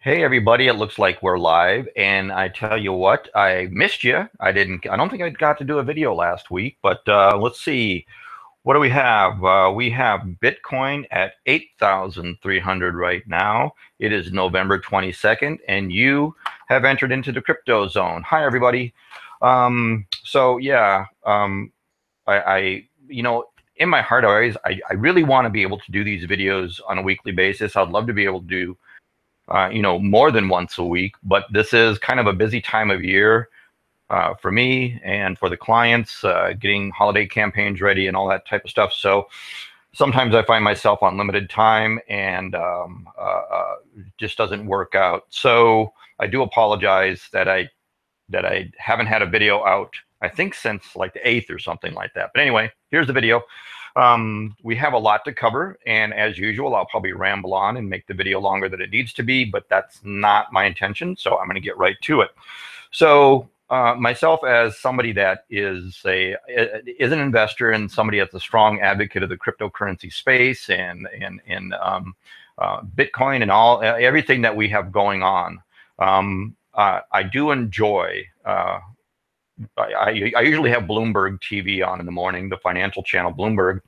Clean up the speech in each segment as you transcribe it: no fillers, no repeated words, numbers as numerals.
Hey everybody, it looks like we're live, and I tell you what, I missed you. I don't think I got to do a video last week, but let's see. What do we have? We have Bitcoin at 8,300 right now. It is November 22nd, and you have entered into the crypto zone. Hi everybody. So yeah, in my heart, I really want to be able to do these videos on a weekly basis. I'd love to be able to do more than once a week, but this is kind of a busy time of year for me and for the clients, getting holiday campaigns ready and all that type of stuff. So sometimes I find myself on limited time and it just doesn't work out. So I do apologize that I haven't had a video out, I think since like the 8th or something like that. But anyway, here's the video. We have a lot to cover, and as usual, I'll probably ramble on and make the video longer than it needs to be, but that's not my intention, so I'm going to get right to it. So myself, as somebody that is an investor and somebody that's a strong advocate of the cryptocurrency space and Bitcoin and everything that we have going on, I do enjoy. I usually have Bloomberg TV on in the morning, the financial channel Bloomberg,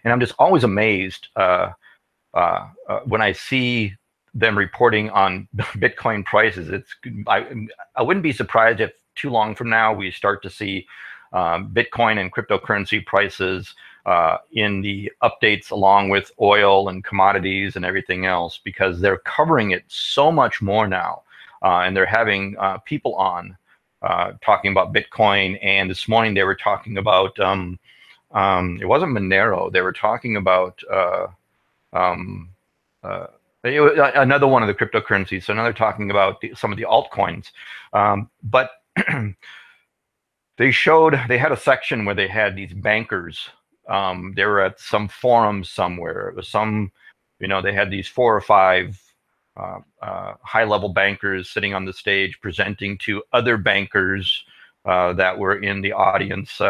and I'm just always amazed when I see them reporting on Bitcoin prices. I wouldn't be surprised if too long from now we start to see Bitcoin and cryptocurrency prices in the updates along with oil and commodities and everything else, because they're covering it so much more now, and they're having people on talking about Bitcoin. And this morning they were talking about it wasn't Monero. They were talking about another one of the cryptocurrencies. So now they're talking about some of the altcoins. But they had a section where they had these bankers. They were at some forum somewhere. It was they had these 4 or 5 high-level bankers sitting on the stage presenting to other bankers that were in the audience.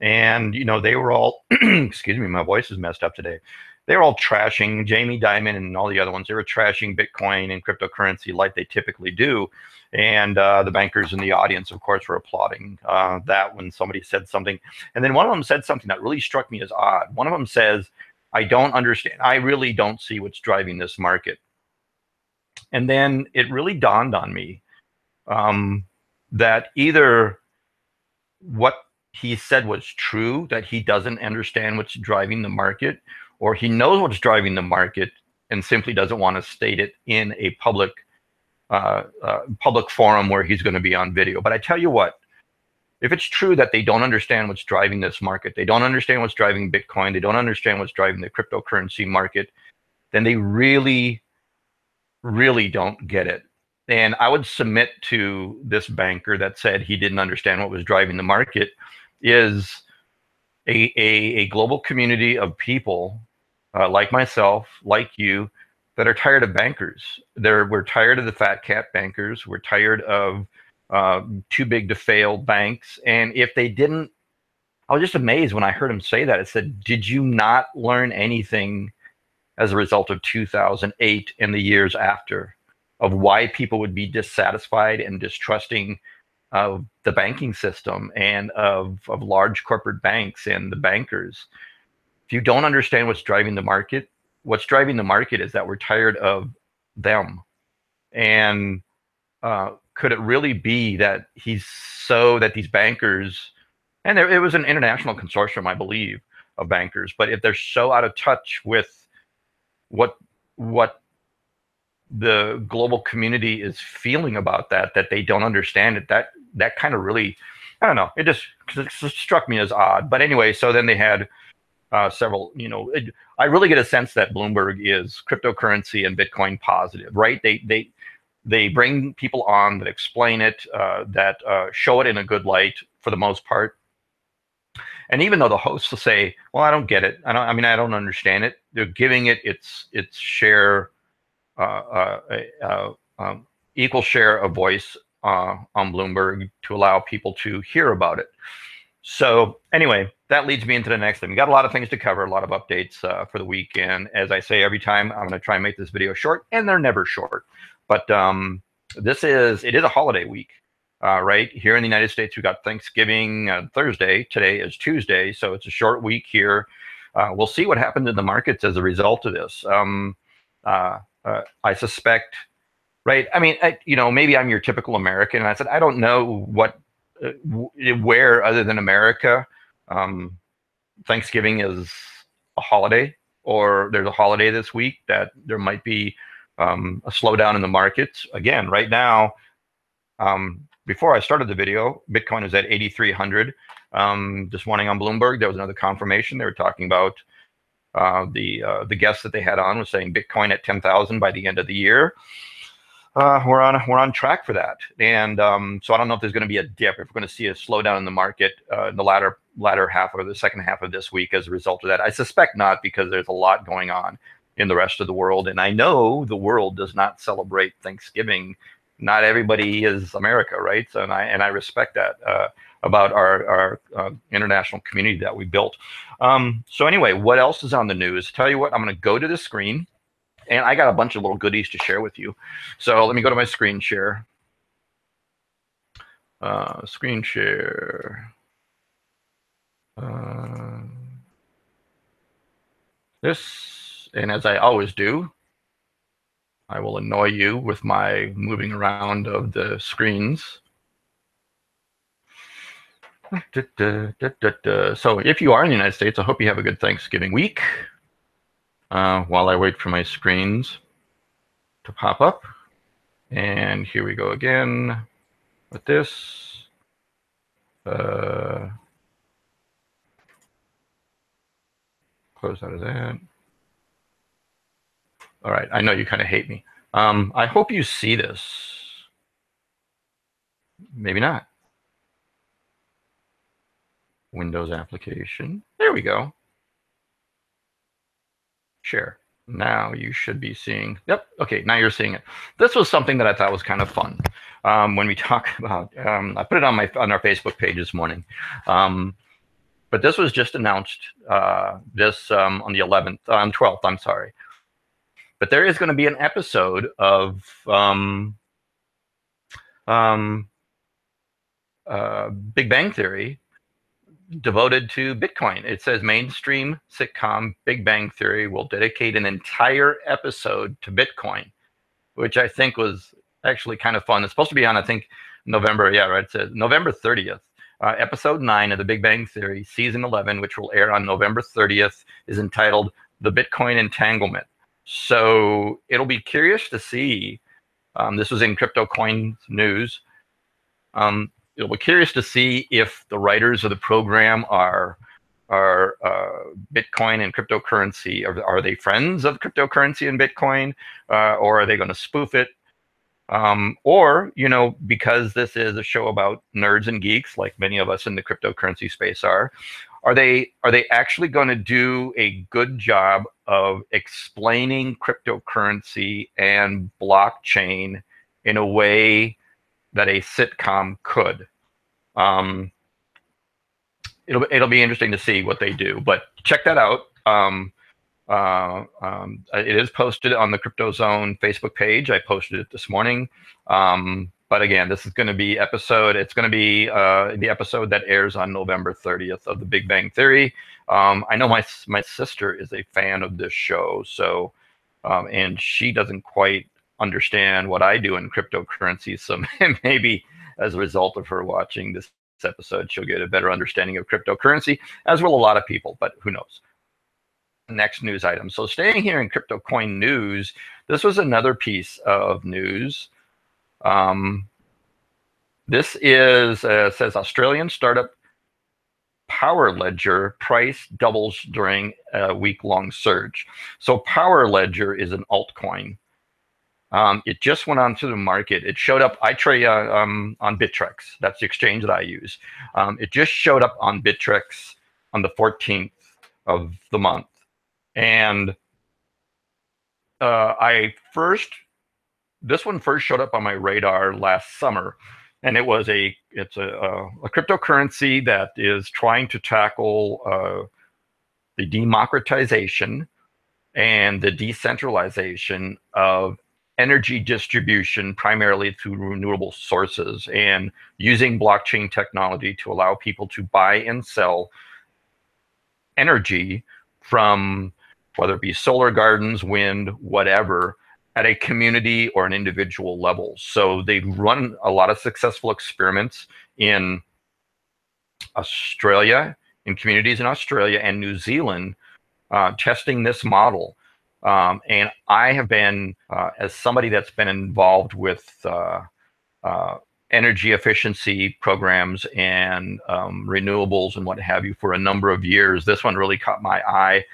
And they were all, excuse me, my voice is messed up today. They were all trashing Jamie Dimon and all the other ones. They were trashing Bitcoin and cryptocurrency like they typically do. And the bankers in the audience, of course, were applauding that when somebody said something. And then one of them said something that really struck me as odd. One of them says, "I don't understand. I really don't see what's driving this market." And then it really dawned on me that either what he said was true, that he doesn't understand what's driving the market, or he knows what's driving the market and simply doesn't want to state it in a public forum where he's going to be on video. But I tell you what, if it's true that they don't understand what's driving this market, they don't understand what's driving Bitcoin, they don't understand what's driving the cryptocurrency market, then they really don't get it. And I would submit to this banker that said he didn't understand what was driving the market is a global community of people like myself, like you, that are tired of bankers. We're tired of the fat cat bankers. We're tired of too big to fail banks. And if they didn't, I was just amazed when I heard him say that. It said, did you not learn anything as a result of 2008 and the years after, of why people would be dissatisfied and distrusting of the banking system and of large corporate banks and the bankers? If you don't understand what's driving the market is that we're tired of them. And could it really be that that these bankers, and it was an international consortium, I believe, of bankers, but if they're so out of touch with what the global community is feeling about that they don't understand it, that kind of really, I don't know, it just struck me as odd. But anyway, so then they had several, I really get a sense that Bloomberg is cryptocurrency and Bitcoin positive, right? They bring people on that explain it, that show it in a good light for the most part. And even though the hosts will say, "Well, I don't get it. I don't understand it," they're giving it its share, equal share of voice on Bloomberg to allow people to hear about it. So anyway, that leads me into the next thing. We got a lot of things to cover, a lot of updates for the week. And as I say every time, I'm going to try and make this video short, and they're never short. But it is a holiday week, right? Here in the United States, we got Thanksgiving Thursday. Today is Tuesday, so it's a short week here. We'll see what happens in the markets as a result of this. I suspect, right? I mean, maybe I'm your typical American, and I said I don't know where other than America Thanksgiving is a holiday, or there's a holiday this week that there might be a slowdown in the markets. Again, right now, before I started the video, Bitcoin is at 8,300. This morning on Bloomberg, there was another confirmation. They were talking about the guest that they had on was saying Bitcoin at 10,000 by the end of the year. We're on track for that, and so I don't know if there's going to be a dip, if we're going to see a slowdown in the market in the latter half or the second half of this week as a result of that. I suspect not, because there's a lot going on in the rest of the world, and I know the world does not celebrate Thanksgiving. Not everybody is America, right? So, and I respect that about our international community that we built. So anyway, what else is on the news? Tell you what, I'm going to go to the screen. And I got a bunch of little goodies to share with you. So let me go to my screen share. Screen share. This, and as I always do, I will annoy you with my moving around of the screens. So if you are in the United States, I hope you have a good Thanksgiving week. While I wait for my screens to pop up. And here we go again with this. Close out of that. All right, I know you kind of hate me. I hope you see this. Maybe not. Windows application. There we go. Share. Now you should be seeing, yep, okay, now you're seeing it. This was something that I thought was kind of fun. When we talk about, I put it on our Facebook page this morning. But this was just announced on the 11th, on 12th, I'm sorry. But there is going to be an episode of Big Bang Theory devoted to Bitcoin. It says mainstream sitcom Big Bang Theory will dedicate an entire episode to Bitcoin, which I think was actually kind of fun. It's supposed to be on, I think, November, yeah, right, it says November 30th. Episode 9 of the Big Bang Theory, season 11, which will air on November 30th, is entitled The Bitcoin Entanglement. So it'll be curious to see, this was in CryptoCoin News, it'll be curious to see if the writers of the program are Bitcoin and cryptocurrency. Are they friends of cryptocurrency and Bitcoin, or are they going to spoof it? Or, because this is a show about nerds and geeks, like many of us in the cryptocurrency space are they actually going to do a good job of explaining cryptocurrency and blockchain in a way that a sitcom could? It'll be interesting to see what they do, but check that out. It is posted on the CryptoZone Facebook page. I posted it this morning. But again, this is going to be it's going to be the episode that airs on November 30th of the Big Bang Theory. I know my sister is a fan of this show, so and she doesn't quite understand what I do in cryptocurrency. So maybe as a result of her watching this episode, she'll get a better understanding of cryptocurrency, as will a lot of people, but who knows. Next news item. So staying here in CryptoCoin news, this was another piece of news. This is says Australian startup Power Ledger price doubles during a week-long surge. So Power Ledger is an altcoin. It just went onto the market. It showed up. I trade on Bittrex. That's the exchange that I use. It just showed up on Bittrex on the 14th of the month. And this one first showed up on my radar last summer. and it's a cryptocurrency that is trying to tackle the democratization and the decentralization of energy distribution, primarily through renewable sources, and using blockchain technology to allow people to buy and sell energy from, whether it be solar gardens, wind, whatever, at a community or an individual level. So they've run a lot of successful experiments in Australia, in communities in Australia and New Zealand, testing this model. And I have been, as somebody that's been involved with energy efficiency programs and renewables and what have you for a number of years, this one really caught my eye.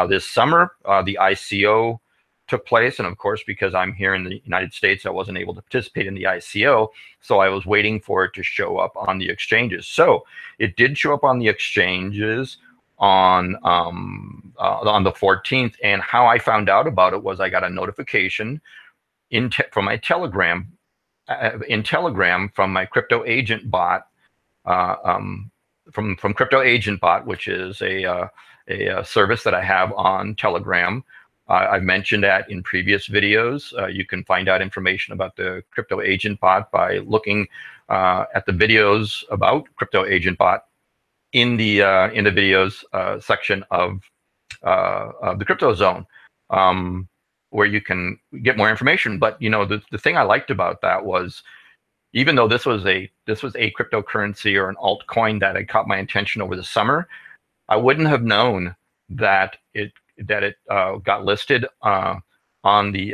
This summer, the ICO took place, and of course, because I'm here in the United States, I wasn't able to participate in the ICO, so I was waiting for it to show up on the exchanges. So it did show up on the exchanges on the 14th, and how I found out about it was I got a notification from my Telegram, from my crypto agent bot, from crypto agent bot, which is a service that I have on Telegram. I've mentioned that in previous videos. You can find out information about the crypto agent bot by looking at the videos about crypto agent bot in the videos section of the CryptoZone, where you can get more information. But you know, the thing I liked about that was, even though this was a cryptocurrency or an altcoin that had caught my attention over the summer, I wouldn't have known that it got listed on the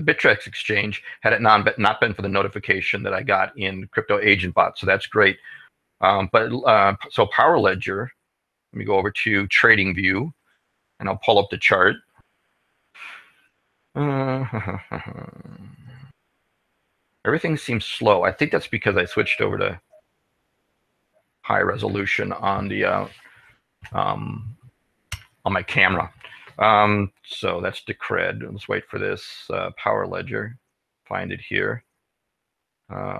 Bittrex exchange had it not been for the notification that I got in Crypto Agent Bot. So that's great. So Power Ledger, let me go over to Trading View, and I'll pull up the chart. Everything seems slow. I think that's because I switched over to high resolution on the on my camera. So that's Decred. Let's wait for this Power Ledger. Find it here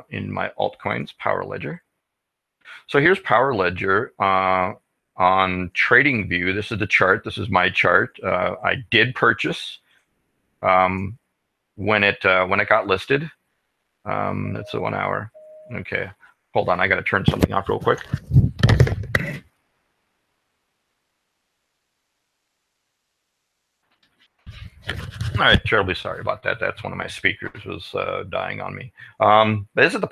in my altcoins, Power Ledger. So here's Power Ledger on Trading View. This is the chart. This is my chart. I did purchase when it got listed. It's a 1 hour. Okay, hold on. I got to turn something off real quick. All right, terribly sorry about that. That's one of my speakers was dying on me. This is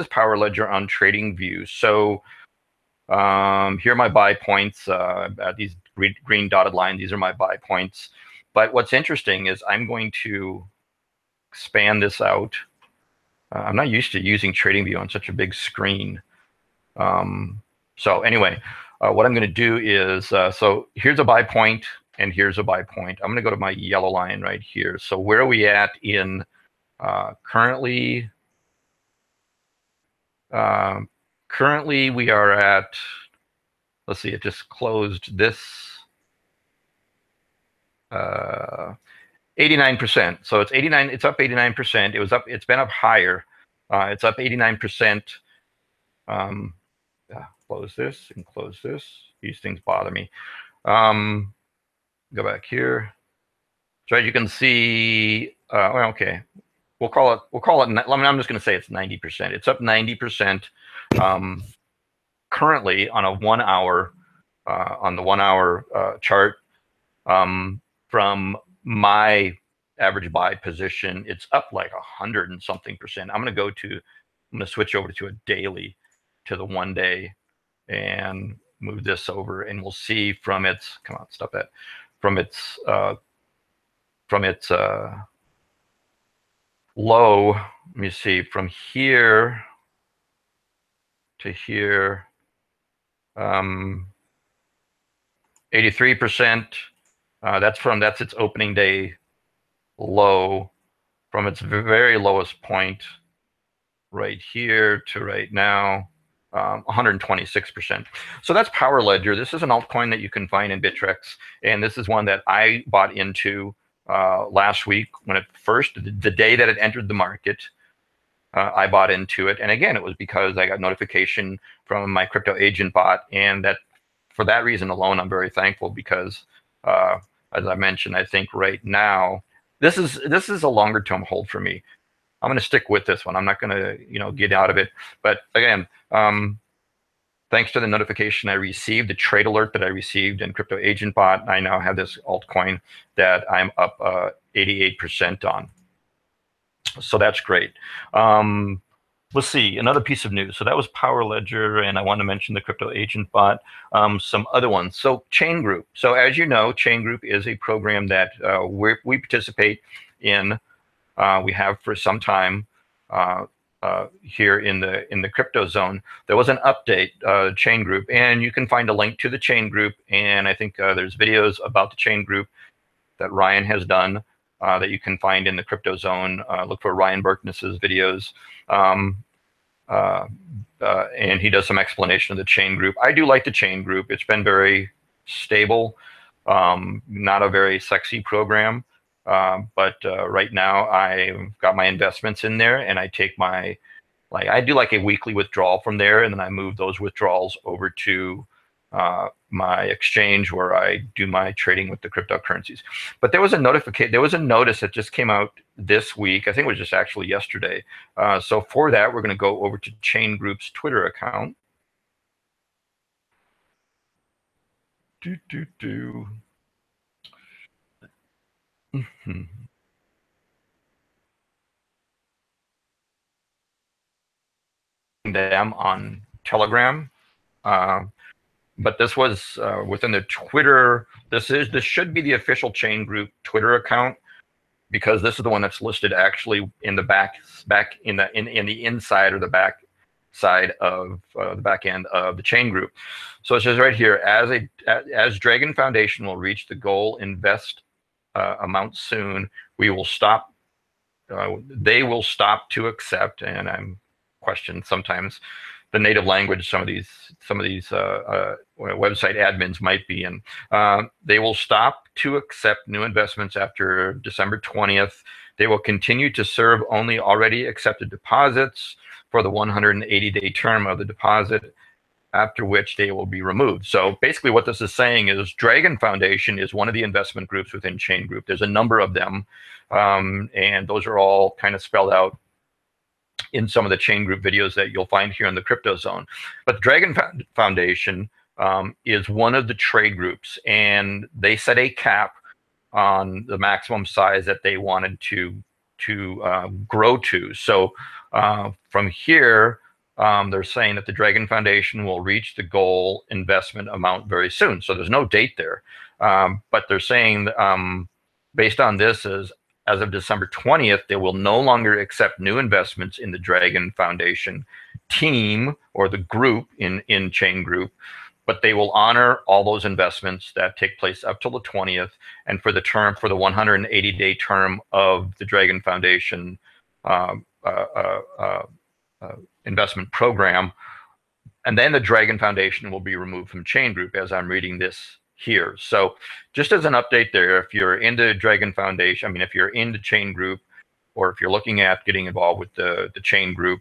Power Ledger on Trading View. So here are my buy points. These green dotted lines, these are my buy points. But what's interesting is I'm going to expand this out. I'm not used to using Trading View on such a big screen. So anyway, what I'm going to do is, so here's a buy point and here's a buy point. I'm going to go to my yellow line right here. So where are we at in currently? Currently we are at, let's see, it just closed this 89%. So it's 89. It's up 89%. It was up. It's been up higher. It's up 89%. Close this and close this. These things bother me. Go back here. So as you can see, well, okay, we'll call it. I'm just going to say it's 90%. It's up 90%. Currently on a 1 hour, on the 1 hour chart, from my average buy position, it's up like 100 and something percent. I'm going to switch over to a daily, to the 1 day, and move this over, and we'll see from its, come on, stop that, from its low. Let me see, from here to here, 83%. That's its opening day low, from its very lowest point right here to right now, 126%. So that's Power Ledger. This is an altcoin that you can find in Bittrex, and this is one that I bought into last week when it first, the day that it entered the market. I bought into it. And again, it was because I got notification from my crypto agent bot, and that for that reason alone, I'm very thankful because, as I mentioned, I think right now this is a longer term hold for me. I'm going to stick with this one. I'm not going to get out of it. But again, thanks to the notification I received, the trade alert that I received in Crypto Agent Bot, I now have this altcoin that I'm up 88% on. So that's great. Let's see, another piece of news. So that was Power Ledger, and I want to mention the Crypto Agent Bot, some other ones. So Chain Group. So as you know, Chain Group is a program that we participate in. We have for some time here in the CryptoZone. There was an update, Chain Group, and you can find a link to the Chain Group. And I think there's videos about the Chain Group that Ryan has done that you can find in the CryptoZone. Look for Ryan Berkness's videos. And he does some explanation of the Chain Group. I do like the Chain Group. It's been very stable, not a very sexy program. But right now I've got my investments in there, and I take I do like a weekly withdrawal from there, and then I move those withdrawals over to my exchange where I do my trading with the cryptocurrencies. But there was a notice that just came out this week. I think it was just actually yesterday. So for that, we're going to go over to Chain Group's Twitter account. Them on Telegram. But this was within the Twitter. This should be the official Chain Group Twitter account, because this is the one that's listed actually in the back in the inside or the back side of the back end of the Chain Group. So it says right here, as Dragon Foundation will reach the goal invest amount soon, we will stop. They will stop to accept, and I'm questioned sometimes the native language some of these website admins might be in. They will stop to accept new investments after December 20th. They will continue to serve only already accepted deposits for the 180-day term of the deposit, after which they will be removed. So basically what this is saying is Dragon Foundation is one of the investment groups within Chain Group. There's a number of them, and those are all kind of spelled out in some of the Chain Group videos that you'll find here in the CryptoZone. But Dragon Foundation is one of the trade groups, and they set a cap on the maximum size that they wanted to grow to. So from here, they're saying that the Dragon Foundation will reach the goal investment amount very soon. So there's no date there, but they're saying based on this as of December 20th, they will no longer accept new investments in the Dragon Foundation team or the group in Chain Group, but they will honor all those investments that take place up till the 20th, and for the 180-day term of the Dragon Foundation investment program. And then the Dragon Foundation will be removed from Chain Group as I'm reading this here. So just as an update there, if you're into Dragon Foundation, I mean, if you're into Chain Group, or if you're looking at getting involved with the Chain Group,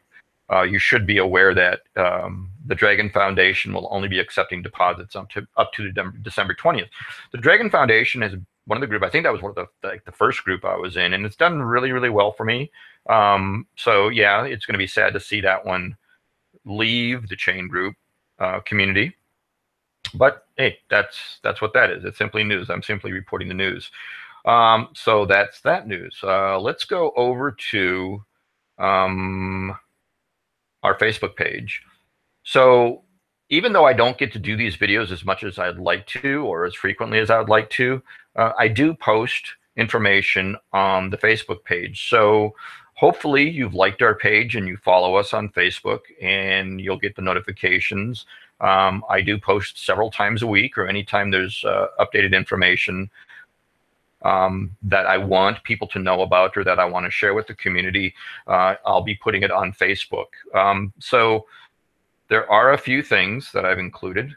you should be aware that the Dragon Foundation will only be accepting deposits up to December 20th. The Dragon Foundation is one of the group, I think that was one of the first group I was in, and it's done really, really well for me. So yeah, it's going to be sad to see that one leave the Chain Group community. But hey, that's what that is. It's simply news. I'm simply reporting the news. So that's that news. Let's go over to our Facebook page. So even though I don't get to do these videos as much as I'd like to, or as frequently as I would like to, I do post information on the Facebook page. So hopefully you've liked our page and you follow us on Facebook, and you'll get the notifications. I do post several times a week, or anytime there's updated information that I want people to know about, or that I want to share with the community. I'll be putting it on Facebook. So there are a few things that I've included.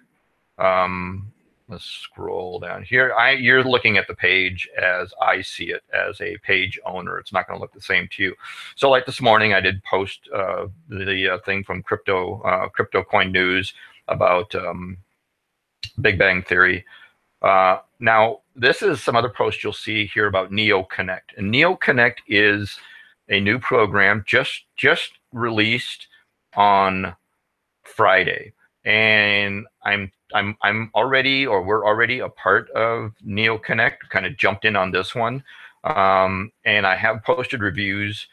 Let's scroll down here. You're looking at the page as I see it, as a page owner. It's not going to look the same to you. So like this morning, I did post the thing from Crypto Coin News about Big Bang Theory. Now, this is some other posts you'll see here about NeoConnect. And NeoConnect is a new program just released on Friday, and I'm already, or we're already a part of NeoConnect. Kind of jumped in on this one, and I have posted reviews,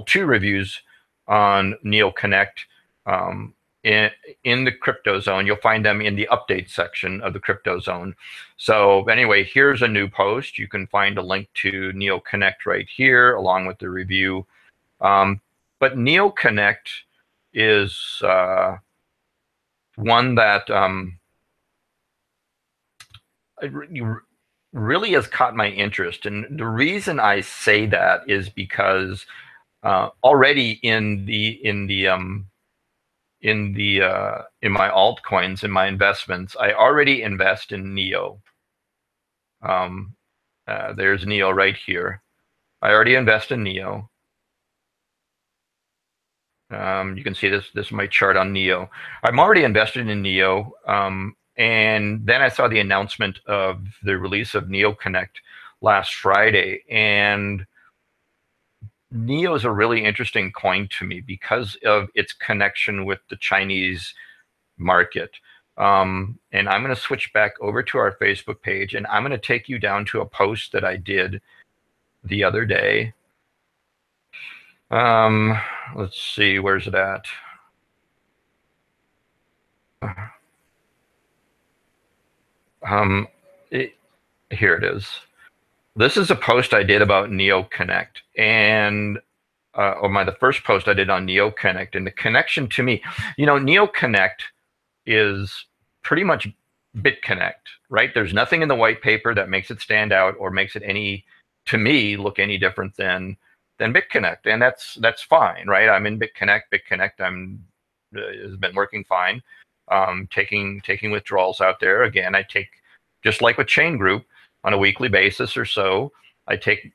two reviews on NeoConnect in the CryptoZone. You'll find them in the update section of the CryptoZone. So anyway, here's a new post. You can find a link to NeoConnect right here, along with the review. But NeoConnect is one that really has caught my interest, and the reason I say that is because already in my altcoins, in my investments, I already invest in Neo. There's Neo right here. I already invest in Neo. You can see this is my chart on Neo. I'm already invested in Neo. And then I saw the announcement of the release of NeoConnect last Friday. And Neo is a really interesting coin to me because of its connection with the Chinese market. And I'm going to switch back over to our Facebook page, and I'm going to take you down to a post that I did the other day. Let's see, where's it at? Here it is. This is a post I did about NeoConnect, and the first post I did on NeoConnect, and the connection to me, NeoConnect is pretty much BitConnect, right? There's nothing in the white paper that makes it stand out or makes it to me, look any different than BitConnect, and that's fine, right? I'm in BitConnect. BitConnect has been working fine. Taking withdrawals out there. Again, I take, just like with Chain Group, on a weekly basis or so, I take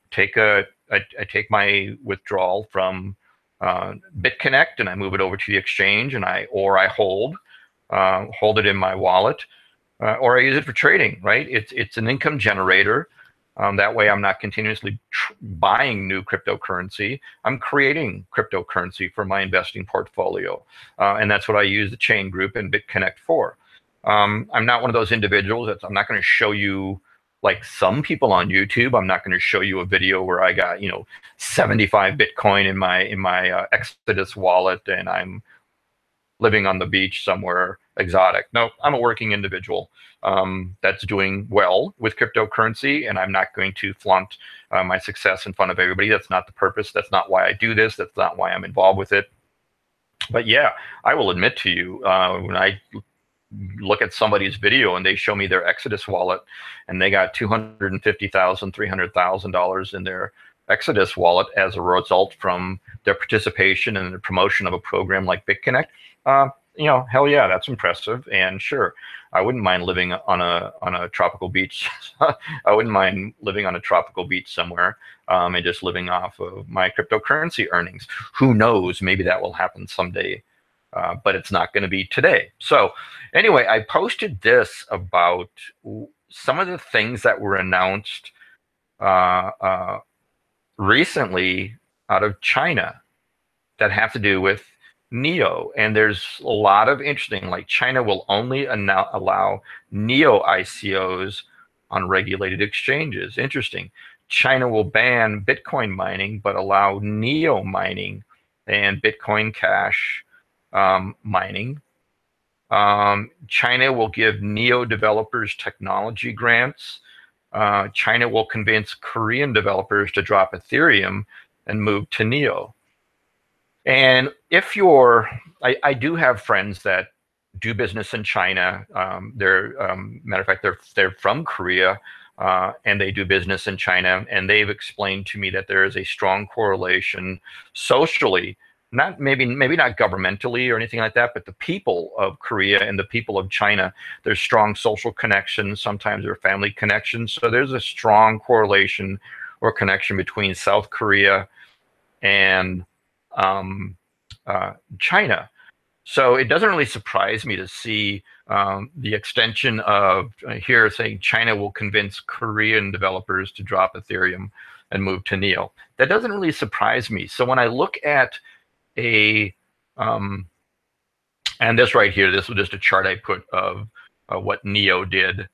my withdrawal from BitConnect and I move it over to the exchange, and I hold it in my wallet, or I use it for trading. Right? It's an income generator. That way, I'm not continuously buying new cryptocurrency. I'm creating cryptocurrency for my investing portfolio, and that's what I use the Chain Group and BitConnect for. I'm not one of those individuals I'm not going to show you, like some people on YouTube. I'm not going to show you a video where I got 75 Bitcoin in my Exodus wallet and I'm living on the beach somewhere exotic. No, I'm a working individual that's doing well with cryptocurrency, and I'm not going to flaunt my success in front of everybody. That's not the purpose. That's not why I do this. That's not why I'm involved with it. But yeah, I will admit to you, when I look at somebody's video and they show me their Exodus wallet and they got $250,000, $300,000 in their Exodus wallet as a result from their participation in the promotion of a program like BitConnect, hell yeah, that's impressive. And sure, I wouldn't mind living on a tropical beach. I wouldn't mind living on a tropical beach somewhere, and just living off of my cryptocurrency earnings. Who knows? Maybe that will happen someday, but it's not going to be today. So anyway, I posted this about some of the things that were announced recently out of China that have to do with Neo. And there's a lot of interesting, like China will only allow Neo ICOs on regulated exchanges. Interesting. China will ban Bitcoin mining, but allow Neo mining and Bitcoin Cash mining. China will give Neo developers technology grants. China will convince Korean developers to drop Ethereum and move to Neo. And if I do have friends that do business in China. Matter of fact, they're from Korea, and they do business in China. And they've explained to me that there is a strong correlation socially maybe not governmentally or anything like that, but the people of Korea and the people of China, there's strong social connections. Sometimes there are family connections. So there's a strong correlation or connection between South Korea and um, China. So it doesn't really surprise me to see the extension of here saying China will convince Korean developers to drop Ethereum and move to Neo. That doesn't really surprise me. So when I look at a um, and this right here, this was just a chart I put of what Neo did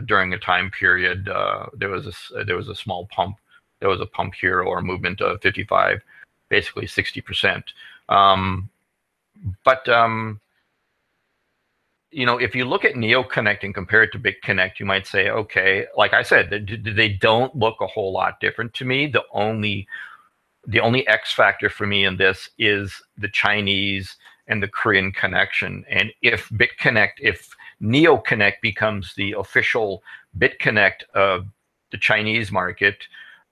during a time period. There was a small pump. There was a pump here or a movement of 55, basically 60%. But you know, if you look at NeoConnect and compare it to BitConnect, you might say, okay, like I said, they don't look a whole lot different to me. The only X factor for me in this is the Chinese and the Korean connection. And if NeoConnect becomes the official BitConnect of the Chinese market,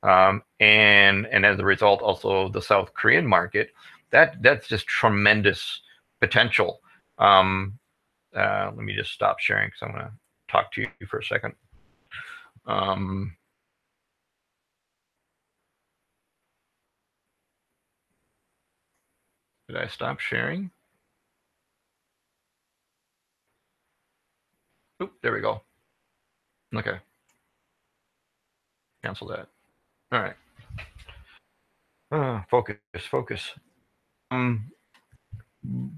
and as a result also the South Korean market, that's just tremendous potential. Let me just stop sharing because I'm going to talk to you for a second. Did I stop sharing? Oop, there we go. Okay. Cancel that. All right. Focus.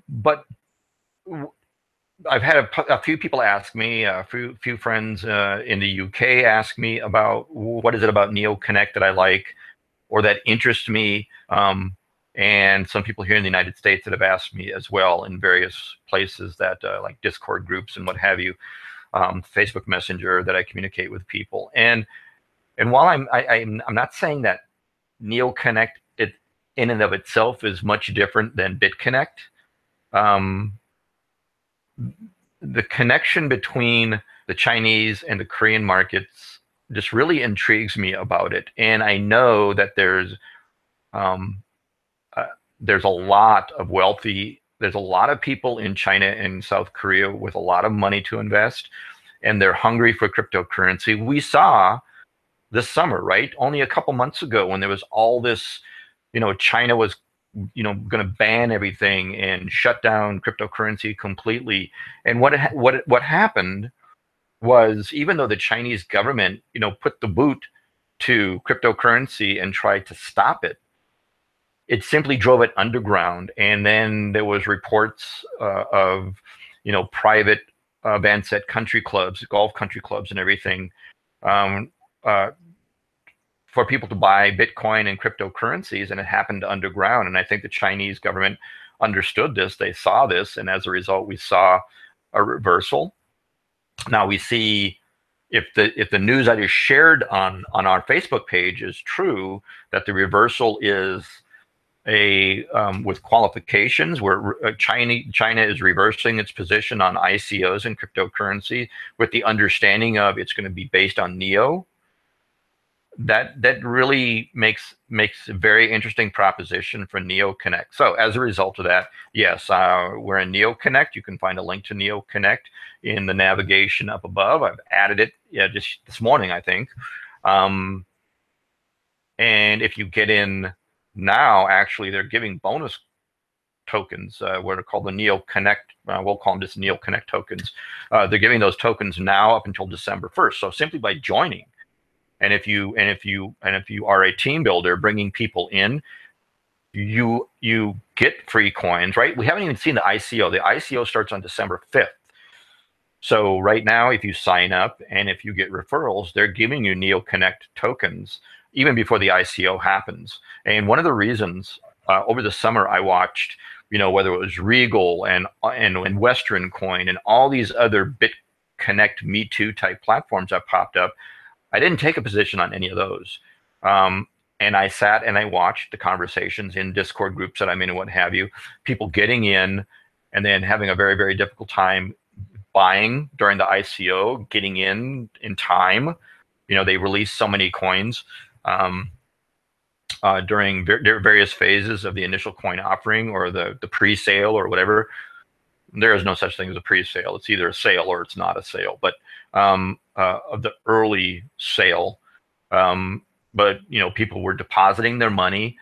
But I've had a few people ask me, a few friends in the UK ask me about what is it about NeoConnect that I like or that interests me. And some people here in the United States that have asked me as well in various places that like Discord groups and what have you, Facebook Messenger that I communicate with people. And while I'm not saying that NeoConnect it in and of itself is much different than BitConnect. The connection between the Chinese and the Korean markets just really intrigues me about it. And I know that um, there's a lot of there's a lot of people in China and South Korea with a lot of money to invest, and they're hungry for cryptocurrency. We saw this summer, right? Only a couple months ago when there was all this, China was, going to ban everything and shut down cryptocurrency completely. And what happened was, even though the Chinese government, put the boot to cryptocurrency and tried to stop it, it simply drove it underground. And then there was reports of, private events at country clubs, golf country clubs, and everything. Um, for people to buy Bitcoin and cryptocurrencies, and it happened underground. And I think the Chinese government understood this. They saw this, and as a result, we saw a reversal. Now we see if the news I just shared on our Facebook page is true, that the reversal is with qualifications where China is reversing its position on ICOs and cryptocurrency with the understanding of it's going to be based on Neo. That really makes a very interesting proposition for NeoConnect. So as a result of that, yes, we're in NeoConnect. You can find a link to NeoConnect in the navigation up above. I've added it just this morning, I think. And if you get in now, actually, they're giving bonus tokens, what are called the NeoConnect. We'll call them just NeoConnect tokens. They're giving those tokens now up until December 1st. So simply by joining, and if you are a team builder, bringing people in, you get free coins, right? We haven't even seen the ICO. The ICO starts on December 5th. So right now, if you sign up and if you get referrals, they're giving you NeoConnect tokens even before the ICO happens. And one of the reasons over the summer I watched, whether it was Regal and Western Coin and all these other BitConnect Me Too type platforms that popped up, I didn't take a position on any of those. And I sat and I watched the conversations in Discord groups that I'm in and what have you, people getting in and then having a very, very difficult time buying during the ICO, getting in time. They released so many coins. during various phases of the initial coin offering or the pre-sale or whatever. There is no such thing as a pre-sale. It's either a sale or it's not a sale. But of the early sale, but people were depositing their money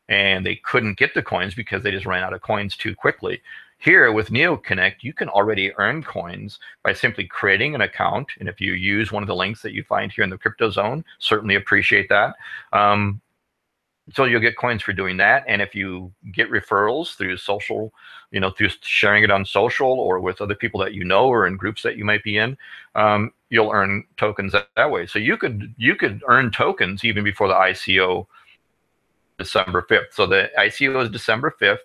and they couldn't get the coins because they just ran out of coins too quickly. Here with NeoConnect, you can already earn coins by simply creating an account. And if you use one of the links that you find here in the CryptoZone, certainly appreciate that. So you'll get coins for doing that. And if you get referrals through social, through sharing it on social or with other people that you know or in groups that you might be in, you'll earn tokens that way. So you could earn tokens even before the ICO December 5th. So the ICO is December 5th.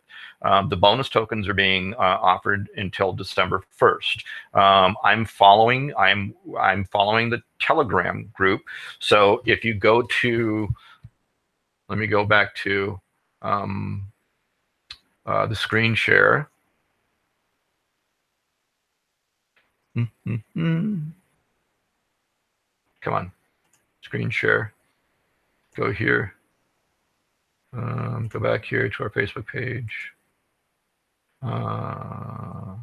The bonus tokens are being offered until December 1st. I'm following the Telegram group. So if you go to, let me go back to the screen share. Come on, screen share. Go here. Go back here to our Facebook page. Am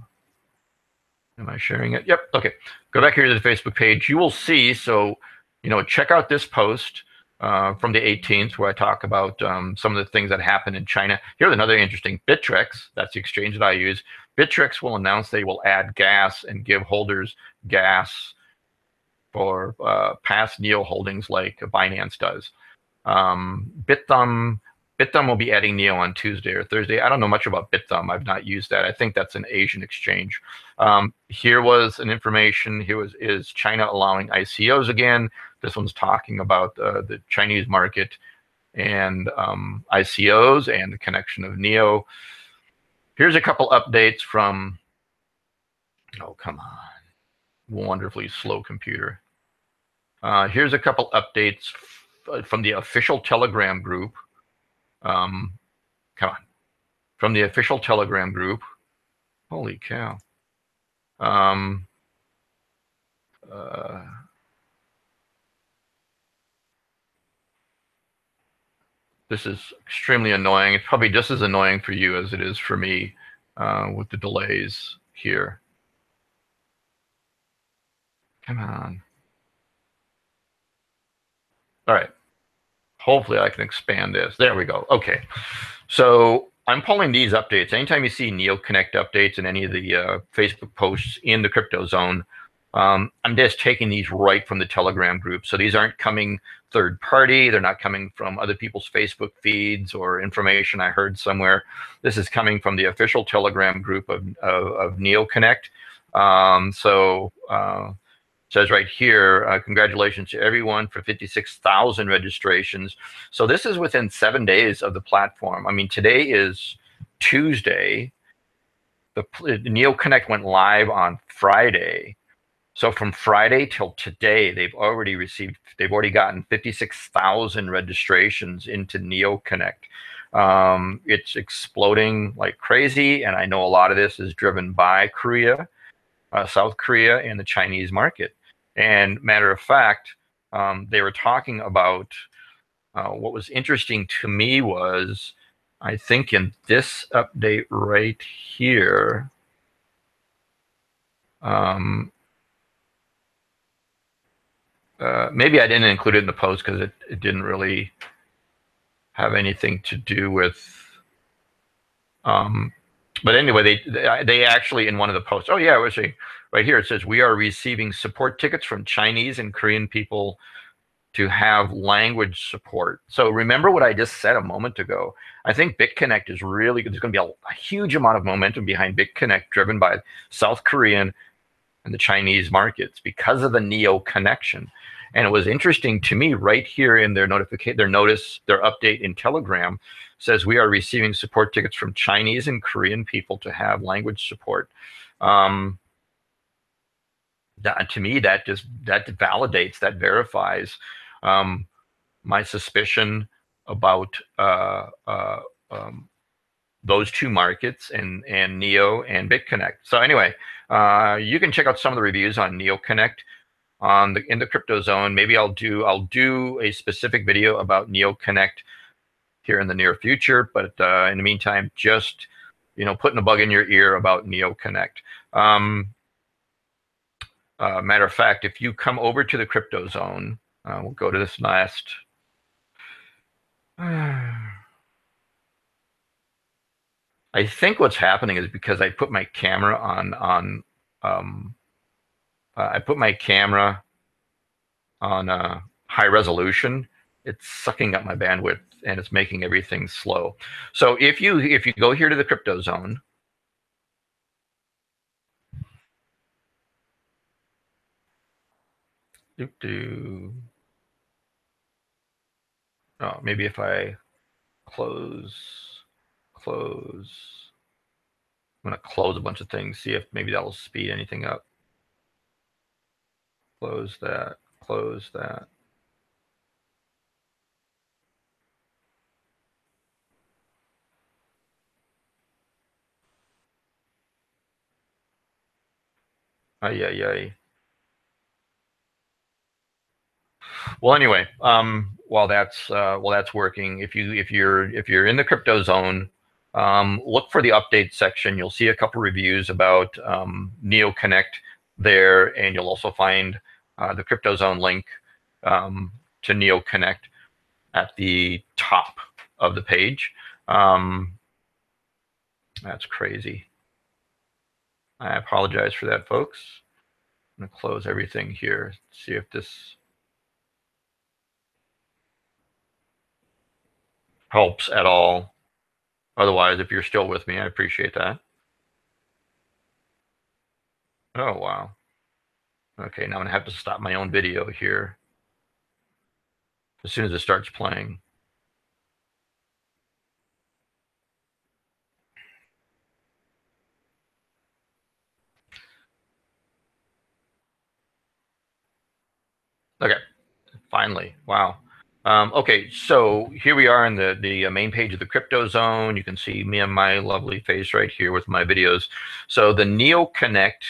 I sharing it? Yep. Okay. Go back here to the Facebook page. You will see. So, check out this post from the 18th where I talk about some of the things that happened in China. Here's another interesting. Bittrex, that's the exchange that I use. Bittrex will announce they will add gas and give holders gas for past NEO holdings like Binance does. BitThumb will be adding NEO on Tuesday or Thursday. I don't know much about BitThumb. I've not used that. I think that's an Asian exchange. Here was an information. Is China allowing ICOs again? This one's talking about the Chinese market and ICOs and the connection of NEO. Here's a couple updates from, oh, come on, wonderfully slow computer. Here's a couple updates from the official Telegram group. Come on, from the official Telegram group. Holy cow. This is extremely annoying. It's probably just as annoying for you as it is for me with the delays here. Come on. All right. Hopefully I can expand this. There we go. Okay. So I'm pulling these updates. Anytime you see NeoConnect updates in any of the Facebook posts in the CryptoZone, I'm just taking these right from the Telegram group. So these aren't coming third party. They're not coming from other people's Facebook feeds or information I heard somewhere. This is coming from the official Telegram group of NeoConnect. Says right here, congratulations to everyone for 56,000 registrations. So this is within 7 days of the platform. I mean, today is Tuesday. The NeoConnect went live on Friday. So from Friday till today, they've already gotten 56,000 registrations into NeoConnect. It's exploding like crazy. And I know a lot of this is driven by Korea, South Korea, and the Chinese market. And matter of fact, they were talking about what was interesting to me was, I think in this update right here, maybe I didn't include it in the post because it didn't really have anything to do with, but anyway, they actually in one of the posts, oh yeah, I was saying right here, it says we are receiving support tickets from Chinese and Korean people to have language support. So remember what I just said a moment ago. I think BitConnect is really, there's going to be a huge amount of momentum behind BitConnect driven by South Korean and the Chinese markets because of the NEO connection. And it was interesting to me right here in their notification, their update in Telegram says we are receiving support tickets from Chinese and Korean people to have language support. To me, that validates, that verifies my suspicion about those two markets and NEO and BitConnect. So anyway, you can check out some of the reviews on NeoConnect in the CryptoZone. Maybe I'll do a specific video about NeoConnect here in the near future. But in the meantime, just putting a bug in your ear about NeoConnect. Matter of fact, if you come over to the CryptoZone, we'll go to this last. I think what's happening is because I put my camera on high resolution. It's sucking up my bandwidth and it's making everything slow. So if you go here to the CryptoZone, oh, maybe if I close, I'm going to close a bunch of things, see if maybe that'll speed anything up. Close that, close that. Ay, ay, ay. Well, anyway, while that's working, if you're in the CryptoZone, look for the update section. You'll see a couple reviews about NeoConnect there, and you'll also find the CryptoZone link to NeoConnect at the top of the page. That's crazy. I apologize for that, folks. I'm gonna close everything here. See if this helps at all. Otherwise, if you're still with me, I appreciate that. Oh, wow. Okay, now I'm gonna have to stop my own video here as soon as it starts playing. Okay, finally, wow. Okay, so here we are in the main page of the CryptoZone. You can see me and my lovely face right here with my videos. So the NeoConnect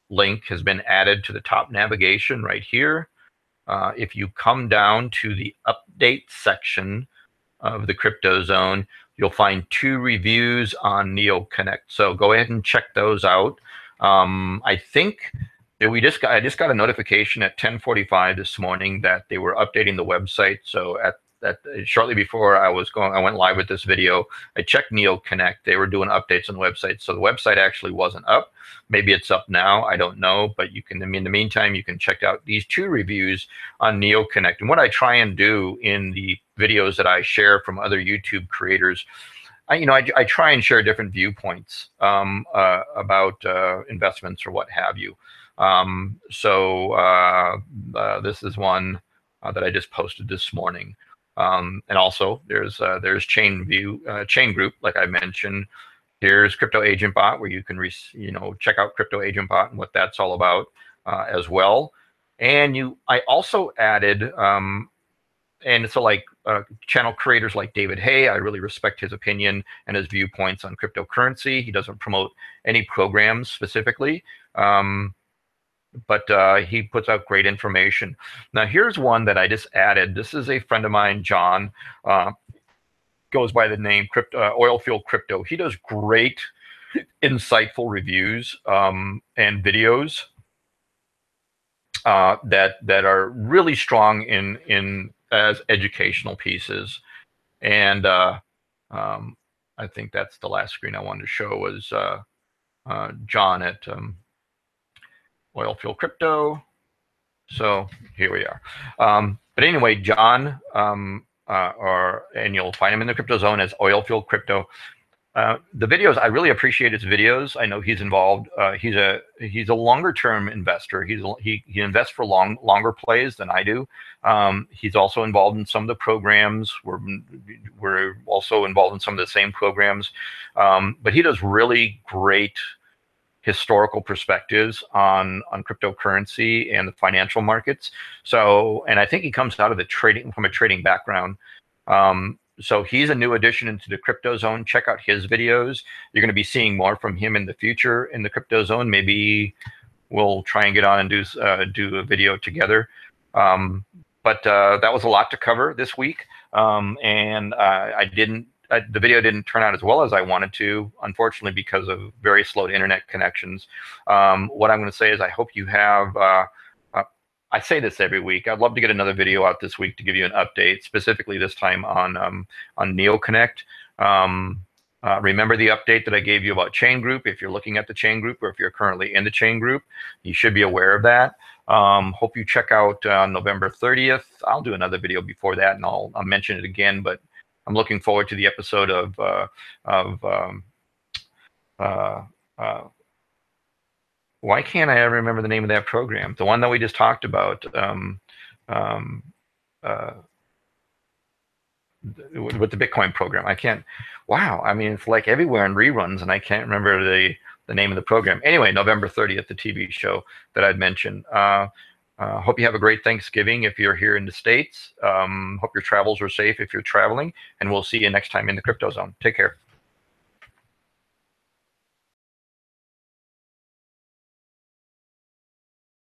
link has been added to the top navigation right here. If you come down to the update section of the CryptoZone, you'll find 2 reviews on NeoConnect. So go ahead and check those out. I think I just got a notification at 10:45 this morning that they were updating the website. So shortly before I went live with this video, I checked NeoConnect. They were doing updates on the website. So the website actually wasn't up. Maybe it's up now. I don't know. But you can, in the meantime, you can check out these 2 reviews on NeoConnect. And what I try and do in the videos that I share from other YouTube creators, I try and share different viewpoints about investments or what have you. This is one that I just posted this morning. And also there's Chain Group, like I mentioned. Here's Crypto Agent Bot, where you can check out Crypto Agent Bot and what that's all about as well. And I also added and so like channel creators like David Hay, I really respect his opinion and his viewpoints on cryptocurrency. He doesn't promote any programs specifically. But he puts out great information. Now, here's one that I just added. This is a friend of mine, John, goes by the name Oilfield Crypto. He does great, insightful reviews and videos that are really strong in as educational pieces. And I think that's the last screen I wanted to show was John at Oilfield Crypto. So here we are. But anyway, John, and you'll find him in the CryptoZone as Oilfield Crypto. The videos, I really appreciate his videos. I know he's involved. He's a longer-term investor. He invests for longer plays than I do. He's also involved in some of the programs. We're also involved in some of the same programs. But he does really great historical perspectives on cryptocurrency and the financial markets. So, and I think he comes out of from a trading background. So he's a new addition into the CryptoZone. Check out his videos. You're going to be seeing more from him in the future in the CryptoZone. Maybe we'll try and get on and do a video together. But that was a lot to cover this week, and the video didn't turn out as well as I wanted to, unfortunately, because of very slow internet connections. What I'm going to say is I hope you have. I say this every week. I'd love to get another video out this week to give you an update, specifically this time on NeoConnect. Remember the update that I gave you about chain group? If you're looking at the chain group, or if you're currently in the chain group, you should be aware of that. Hope you check out November 30th. I'll do another video before that, and I'll mention it again. But I'm looking forward to the episode of why can't I ever remember the name of that program? The one that we just talked about. With the Bitcoin program. I can't, wow, I mean, it's like everywhere in reruns, and I can't remember the name of the program. Anyway, November 30th, the TV show that I'd mentioned. Hope you have a great Thanksgiving if you're here in the States. Hope your travels were safe if you're traveling, and we'll see you next time in the CryptoZone. Take care.